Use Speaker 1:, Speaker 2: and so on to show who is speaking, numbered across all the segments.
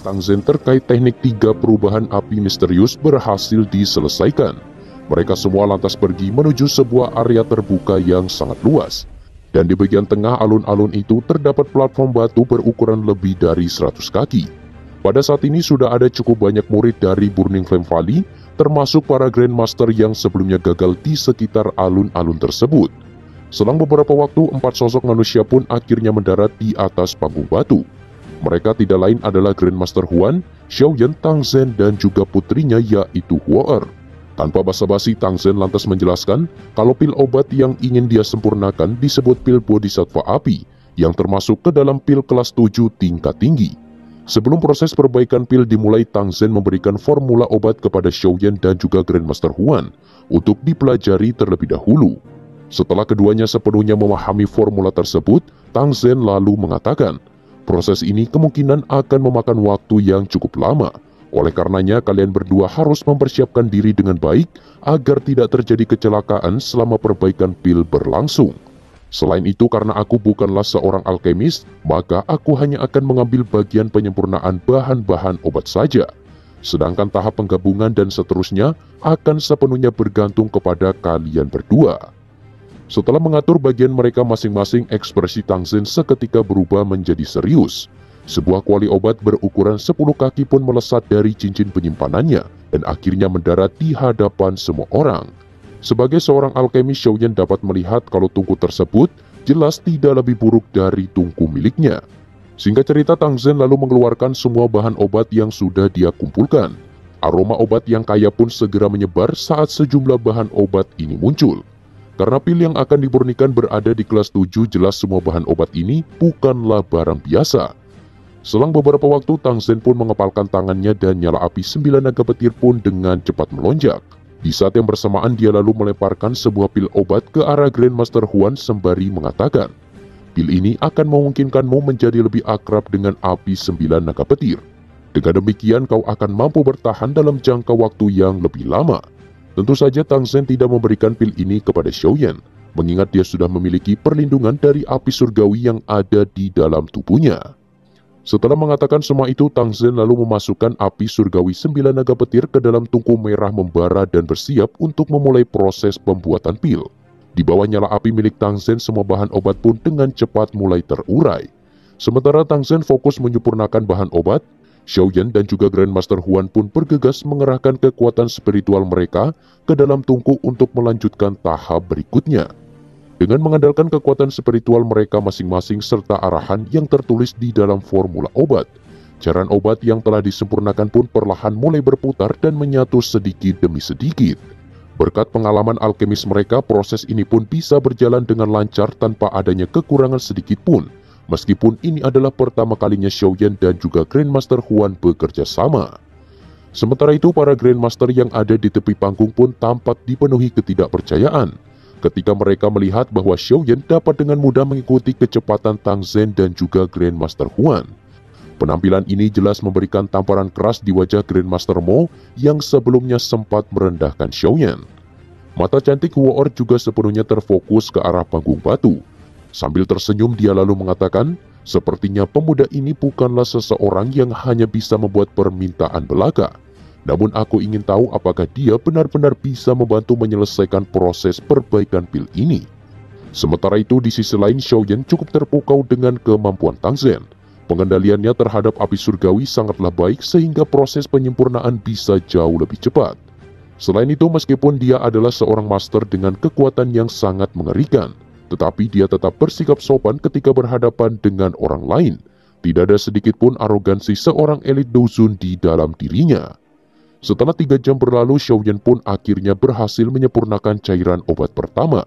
Speaker 1: Tang Zen terkait teknik 3 perubahan api misterius berhasil diselesaikan. Mereka semua lantas pergi menuju sebuah area terbuka yang sangat luas. Dan di bagian tengah alun-alun itu terdapat platform batu berukuran lebih dari 100 kaki. Pada saat ini sudah ada cukup banyak murid dari Burning Flame Valley, termasuk para Grandmaster yang sebelumnya gagal di sekitar alun-alun tersebut. Selang beberapa waktu, 4 sosok manusia pun akhirnya mendarat di atas panggung batu. Mereka tidak lain adalah Grandmaster Huan, Xiaoyan, Tang Zen, dan juga putrinya yaitu Huo. Tanpa basa-basi, Tang Zen lantas menjelaskan kalau pil obat yang ingin dia sempurnakan disebut pil Bodhisattva Api, yang termasuk ke dalam pil kelas 7 tingkat tinggi. Sebelum proses perbaikan pil dimulai, Tang Zen memberikan formula obat kepada Xiaoyan dan juga Grandmaster Huan untuk dipelajari terlebih dahulu. Setelah keduanya sepenuhnya memahami formula tersebut, Tang Zen lalu mengatakan, proses ini kemungkinan akan memakan waktu yang cukup lama. Oleh karenanya kalian berdua harus mempersiapkan diri dengan baik agar tidak terjadi kecelakaan selama perbaikan pil berlangsung. Selain itu, karena aku bukanlah seorang alkemis, maka aku hanya akan mengambil bagian penyempurnaan bahan-bahan obat saja. Sedangkan tahap penggabungan dan seterusnya akan sepenuhnya bergantung kepada kalian berdua. Setelah mengatur bagian mereka masing-masing, ekspresi Tang Zen seketika berubah menjadi serius. Sebuah kuali obat berukuran 10 kaki pun melesat dari cincin penyimpanannya dan akhirnya mendarat di hadapan semua orang. Sebagai seorang alkemis, Xiaoyan dapat melihat kalau tungku tersebut jelas tidak lebih buruk dari tungku miliknya. Singkat cerita, Tang Zen lalu mengeluarkan semua bahan obat yang sudah dia kumpulkan. Aroma obat yang kaya pun segera menyebar saat sejumlah bahan obat ini muncul. Karena pil yang akan dimurnikan berada di kelas 7, jelas semua bahan obat ini bukanlah barang biasa. Selang beberapa waktu, Tang Zen pun mengepalkan tangannya dan nyala api 9 naga petir pun dengan cepat melonjak. Di saat yang bersamaan, dia lalu melemparkan sebuah pil obat ke arah Grandmaster Huan sembari mengatakan, pil ini akan memungkinkanmu menjadi lebih akrab dengan api 9 naga petir. Dengan demikian, kau akan mampu bertahan dalam jangka waktu yang lebih lama. Tentu saja Tang Zen tidak memberikan pil ini kepada Xiaoyan, mengingat dia sudah memiliki perlindungan dari api surgawi yang ada di dalam tubuhnya. Setelah mengatakan semua itu, Tang Zen lalu memasukkan api surgawi 9 naga petir ke dalam tungku merah membara dan bersiap untuk memulai proses pembuatan pil. Di bawah nyala api milik Tang Zen, semua bahan obat pun dengan cepat mulai terurai. Sementara Tang Zen fokus menyempurnakan bahan obat, Xiaoyan dan juga Grandmaster Huan pun bergegas mengerahkan kekuatan spiritual mereka ke dalam tungku untuk melanjutkan tahap berikutnya. Dengan mengandalkan kekuatan spiritual mereka masing-masing serta arahan yang tertulis di dalam formula obat, cairan obat yang telah disempurnakan pun perlahan mulai berputar dan menyatu sedikit demi sedikit. Berkat pengalaman alkemis mereka, proses ini pun bisa berjalan dengan lancar tanpa adanya kekurangan sedikit pun. Meskipun ini adalah pertama kalinya Xiaoyan dan juga Grandmaster Huan bekerja sama. Sementara itu, para Grandmaster yang ada di tepi panggung pun tampak dipenuhi ketidakpercayaan ketika mereka melihat bahwa Xiaoyan dapat dengan mudah mengikuti kecepatan Tang Zen dan juga Grandmaster Huan. Penampilan ini jelas memberikan tamparan keras di wajah Grandmaster Mo yang sebelumnya sempat merendahkan Xiaoyan. Mata cantik Huo juga sepenuhnya terfokus ke arah panggung batu. Sambil tersenyum, dia lalu mengatakan, sepertinya pemuda ini bukanlah seseorang yang hanya bisa membuat permintaan belaka. Namun aku ingin tahu apakah dia benar-benar bisa membantu menyelesaikan proses perbaikan pil ini. Sementara itu, di sisi lain, Xiaoyan cukup terpukau dengan kemampuan Tang Zen. Pengendaliannya terhadap api surgawi sangatlah baik sehingga proses penyempurnaan bisa jauh lebih cepat. Selain itu, meskipun dia adalah seorang master dengan kekuatan yang sangat mengerikan, tetapi dia tetap bersikap sopan ketika berhadapan dengan orang lain. Tidak ada sedikit pun arogansi seorang elit Duzun di dalam dirinya. Setelah 3 jam berlalu, Xiaoyan pun akhirnya berhasil menyempurnakan cairan obat pertama.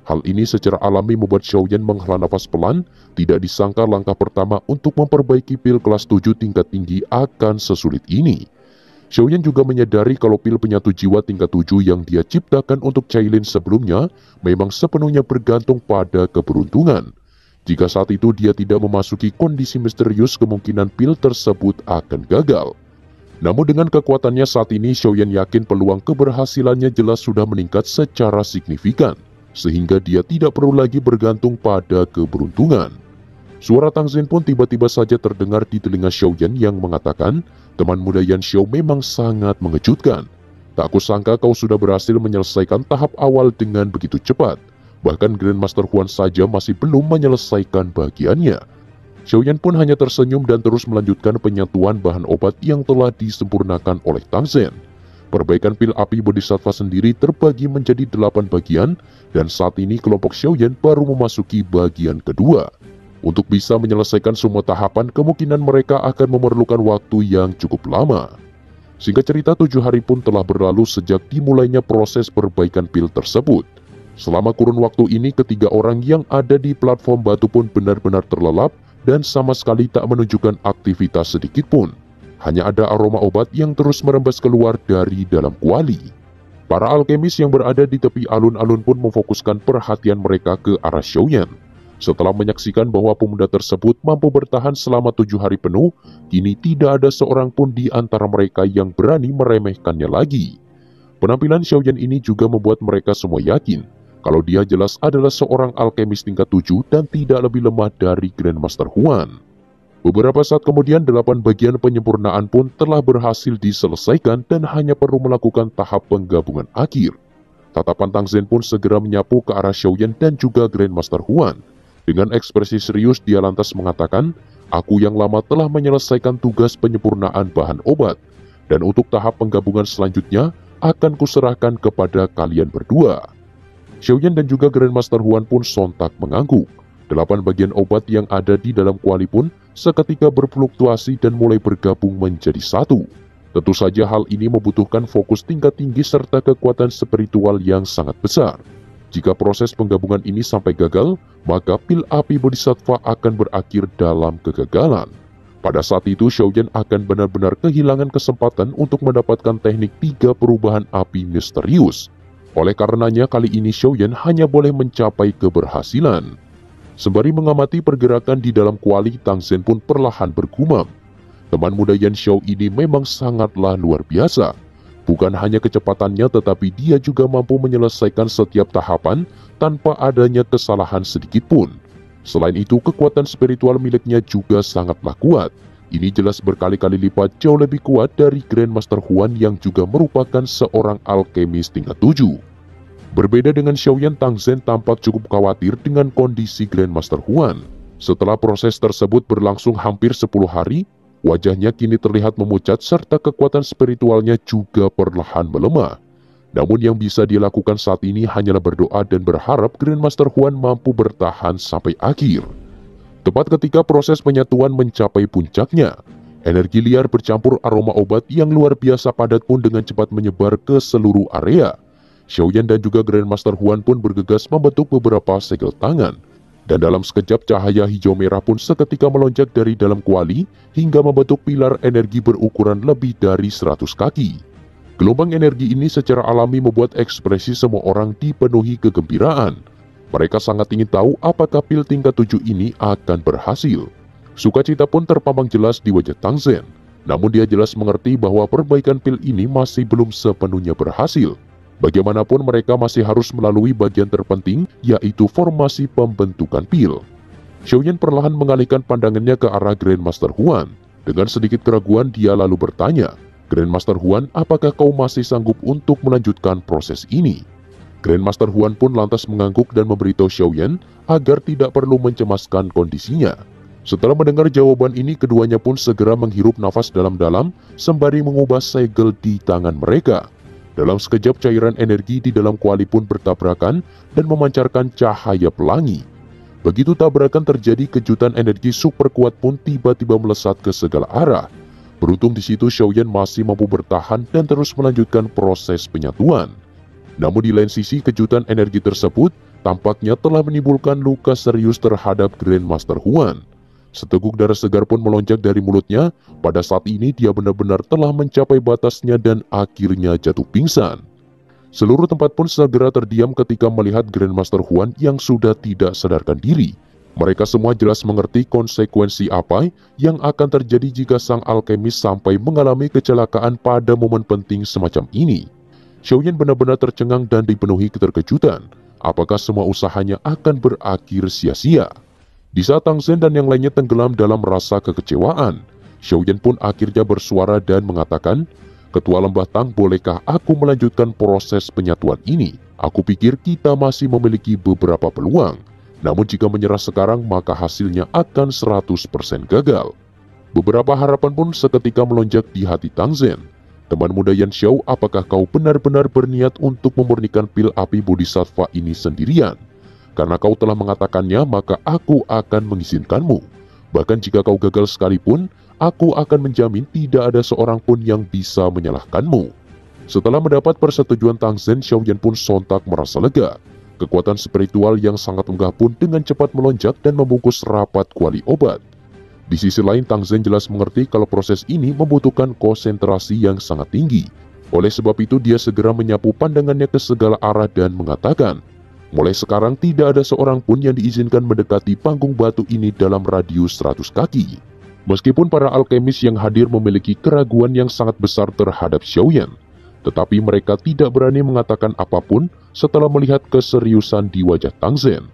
Speaker 1: Hal ini secara alami membuat Xiaoyan menghela nafas pelan. Tidak disangka langkah pertama untuk memperbaiki pil kelas 7 tingkat tinggi akan sesulit ini. Xiaoyan juga menyadari kalau pil penyatu jiwa tingkat 7 yang dia ciptakan untuk Cailin sebelumnya memang sepenuhnya bergantung pada keberuntungan. Jika saat itu dia tidak memasuki kondisi misterius, kemungkinan pil tersebut akan gagal. Namun dengan kekuatannya saat ini, Xiaoyan yakin peluang keberhasilannya jelas sudah meningkat secara signifikan, sehingga dia tidak perlu lagi bergantung pada keberuntungan. Suara Tang Zhen pun tiba-tiba saja terdengar di telinga Xiaoyan yang mengatakan, teman muda Yan Xiao memang sangat mengejutkan. Tak kusangka kau sudah berhasil menyelesaikan tahap awal dengan begitu cepat. Bahkan Grandmaster Huan saja masih belum menyelesaikan bagiannya. Xiaoyan pun hanya tersenyum dan terus melanjutkan penyatuan bahan obat yang telah disempurnakan oleh Tang Zhen. Perbaikan pil api bodhisattva sendiri terbagi menjadi 8 bagian, dan saat ini kelompok Xiaoyan baru memasuki bagian kedua. Untuk bisa menyelesaikan semua tahapan, kemungkinan mereka akan memerlukan waktu yang cukup lama. Singkat cerita, 7 hari pun telah berlalu sejak dimulainya proses perbaikan pil tersebut. Selama kurun waktu ini, ketiga orang yang ada di platform batu pun benar-benar terlelap dan sama sekali tak menunjukkan aktivitas sedikit pun. Hanya ada aroma obat yang terus merembes keluar dari dalam kuali. Para alkemis yang berada di tepi alun-alun pun memfokuskan perhatian mereka ke arah Xiaoyan. Setelah menyaksikan bahwa pemuda tersebut mampu bertahan selama 7 hari penuh, kini tidak ada seorang pun di antara mereka yang berani meremehkannya lagi. Penampilan Xiaoyan ini juga membuat mereka semua yakin kalau dia jelas adalah seorang alkemis tingkat 7 dan tidak lebih lemah dari Grandmaster Huan. Beberapa saat kemudian 8 bagian penyempurnaan pun telah berhasil diselesaikan dan hanya perlu melakukan tahap penggabungan akhir. Tatapan Tang Zhen pun segera menyapu ke arah Xiaoyan dan juga Grandmaster Huan. Dengan ekspresi serius dia lantas mengatakan, aku yang lama telah menyelesaikan tugas penyempurnaan bahan obat, dan untuk tahap penggabungan selanjutnya akan kuserahkan kepada kalian berdua. Xiaoyan dan juga Grandmaster Huan pun sontak mengangguk. 8 bagian obat yang ada di dalam kuali pun seketika berfluktuasi dan mulai bergabung menjadi satu. Tentu saja hal ini membutuhkan fokus tingkat tinggi serta kekuatan spiritual yang sangat besar. Jika proses penggabungan ini sampai gagal, maka pil api bodhisattva akan berakhir dalam kegagalan. Pada saat itu, Xiaoyan akan benar-benar kehilangan kesempatan untuk mendapatkan teknik 3 perubahan api misterius. Oleh karenanya, kali ini Xiaoyan hanya boleh mencapai keberhasilan. Sembari mengamati pergerakan di dalam kuali, Tang Zhen pun perlahan bergumam. Teman muda Yan Xiao ini memang sangatlah luar biasa. Bukan hanya kecepatannya, tetapi dia juga mampu menyelesaikan setiap tahapan tanpa adanya kesalahan sedikit pun. Selain itu, kekuatan spiritual miliknya juga sangatlah kuat. Ini jelas berkali-kali lipat jauh lebih kuat dari Grandmaster Huan yang juga merupakan seorang alkemis tingkat 7. Berbeda dengan Xiaoyan, Tang Zhen tampak cukup khawatir dengan kondisi Grandmaster Huan. Setelah proses tersebut berlangsung hampir 10 hari, wajahnya kini terlihat memucat serta kekuatan spiritualnya juga perlahan melemah. Namun yang bisa dilakukan saat ini hanyalah berdoa dan berharap Grandmaster Huan mampu bertahan sampai akhir. Tepat ketika proses penyatuan mencapai puncaknya, energi liar bercampur aroma obat yang luar biasa padat pun dengan cepat menyebar ke seluruh area. Xiaoyan dan juga Grandmaster Huan pun bergegas membentuk beberapa segel tangan. Dan dalam sekejap cahaya hijau merah pun seketika melonjak dari dalam kuali hingga membentuk pilar energi berukuran lebih dari 100 kaki. Gelombang energi ini secara alami membuat ekspresi semua orang dipenuhi kegembiraan. Mereka sangat ingin tahu apakah pil tingkat 7 ini akan berhasil. Sukacita pun terpampang jelas di wajah Tang Zhen. Namun dia jelas mengerti bahwa perbaikan pil ini masih belum sepenuhnya berhasil. Bagaimanapun mereka masih harus melalui bagian terpenting, yaitu formasi pembentukan pil. Xiaoyan perlahan mengalihkan pandangannya ke arah Grandmaster Huan. Dengan sedikit keraguan dia lalu bertanya, Grandmaster Huan, apakah kau masih sanggup untuk melanjutkan proses ini? Grandmaster Huan pun lantas mengangguk dan memberitahu Xiaoyan agar tidak perlu mencemaskan kondisinya. Setelah mendengar jawaban ini, keduanya pun segera menghirup nafas dalam-dalam sembari mengubah segel di tangan mereka. Dalam sekejap cairan energi di dalam kuali pun bertabrakan dan memancarkan cahaya pelangi. Begitu tabrakan terjadi, kejutan energi super kuat pun tiba-tiba melesat ke segala arah. Beruntung di situ Xiaoyan masih mampu bertahan dan terus melanjutkan proses penyatuan. Namun di lain sisi, kejutan energi tersebut tampaknya telah menimbulkan luka serius terhadap Grandmaster Huan. Seteguk darah segar pun melonjak dari mulutnya. Pada saat ini dia benar-benar telah mencapai batasnya dan akhirnya jatuh pingsan. Seluruh tempat pun segera terdiam ketika melihat Grandmaster Huan yang sudah tidak sadarkan diri. Mereka semua jelas mengerti konsekuensi apa yang akan terjadi jika sang alkemis sampai mengalami kecelakaan pada momen penting semacam ini. Xiaoyan benar-benar tercengang dan dipenuhi keterkejutan. Apakah semua usahanya akan berakhir sia-sia? Di saat Tang Zhen dan yang lainnya tenggelam dalam rasa kekecewaan, Xiaoyan pun akhirnya bersuara dan mengatakan, "Ketua Lembah Tang, bolehkah aku melanjutkan proses penyatuan ini? Aku pikir kita masih memiliki beberapa peluang. Namun jika menyerah sekarang maka hasilnya akan 100% gagal." Beberapa harapan pun seketika melonjak di hati Tang Zhen. "Teman muda Yan Xiao, apakah kau benar-benar berniat untuk memurnikan pil api bodhisattva ini sendirian? Karena kau telah mengatakannya, maka aku akan mengizinkanmu. Bahkan jika kau gagal sekalipun, aku akan menjamin tidak ada seorang pun yang bisa menyalahkanmu." Setelah mendapat persetujuan Tang Zhen, Xiaoyan pun sontak merasa lega. Kekuatan spiritual yang sangat megah pun dengan cepat melonjak dan membungkus rapat kuali obat. Di sisi lain, Tang Zhen jelas mengerti kalau proses ini membutuhkan konsentrasi yang sangat tinggi. Oleh sebab itu, dia segera menyapu pandangannya ke segala arah dan mengatakan, "Mulai sekarang tidak ada seorang pun yang diizinkan mendekati panggung batu ini dalam radius 100 kaki. Meskipun para alkemis yang hadir memiliki keraguan yang sangat besar terhadap Xiaoyan, tetapi mereka tidak berani mengatakan apapun setelah melihat keseriusan di wajah Tang Zhen.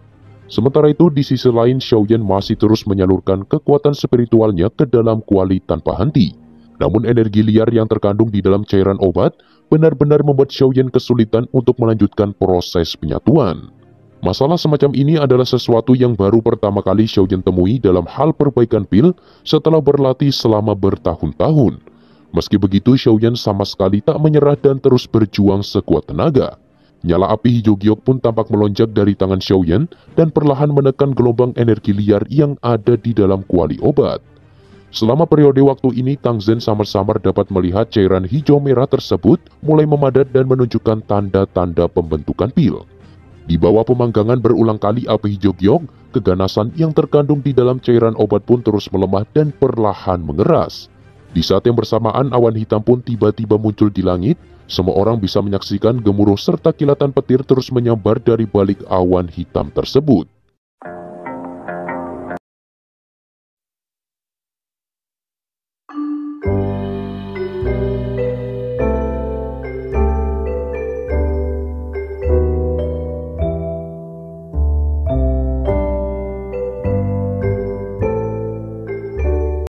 Speaker 1: Sementara itu, di sisi lain, Xiaoyan masih terus menyalurkan kekuatan spiritualnya ke dalam kuali tanpa henti. Namun energi liar yang terkandung di dalam cairan obat benar-benar membuat Xiaoyan kesulitan untuk melanjutkan proses penyatuan. Masalah semacam ini adalah sesuatu yang baru pertama kali Xiaoyan temui dalam hal perbaikan pil setelah berlatih selama bertahun-tahun. Meski begitu, Xiaoyan sama sekali tak menyerah dan terus berjuang sekuat tenaga. Nyala api hijau giok pun tampak melonjak dari tangan Xiaoyan dan perlahan menekan gelombang energi liar yang ada di dalam kuali obat. Selama periode waktu ini, Tang Zhen samar-samar dapat melihat cairan hijau merah tersebut mulai memadat dan menunjukkan tanda-tanda pembentukan pil. Di bawah pemanggangan berulang kali api hijau giok, keganasan yang terkandung di dalam cairan obat pun terus melemah dan perlahan mengeras. Di saat yang bersamaan, awan hitam pun tiba-tiba muncul di langit. Semua orang bisa menyaksikan gemuruh serta kilatan petir terus menyambar dari balik awan hitam tersebut.